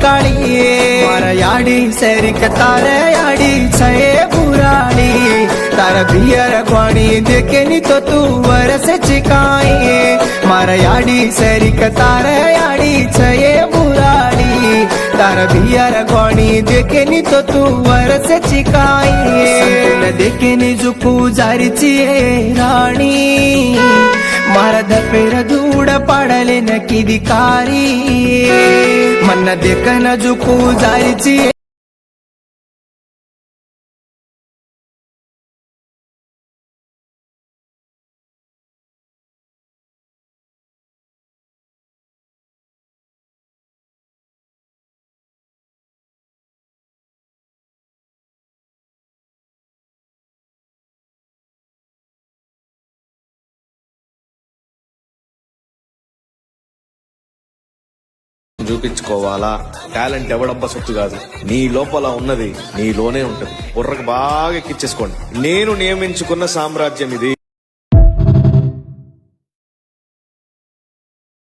काली मारा याडी सैरिक तारे याडी छे बुराड़ी तारा बियर ग्वाणी देखे नी तो तू वरस चिकाई मारा याडी सैरिक तारे याडी छे बुराड़ी तारा बियर ग्वाणी देखे नी तो तू वरस चिकाई देखे नी जुकू जारीची राणी मारा दपेर धूड़ पाडले न किदिकारी मन देख न जुकू जारीची చూపించుకోవాలా టాలెంట్ ఎవడబ్బా సొత్తు కాదు నీ లోపల ఉన్నది నీలోనే ఉంటది బుర్రకు బాగా ఎక్కించేసుకోండి నేను నియమించుకున్న సామ్రాజ్యం ఇది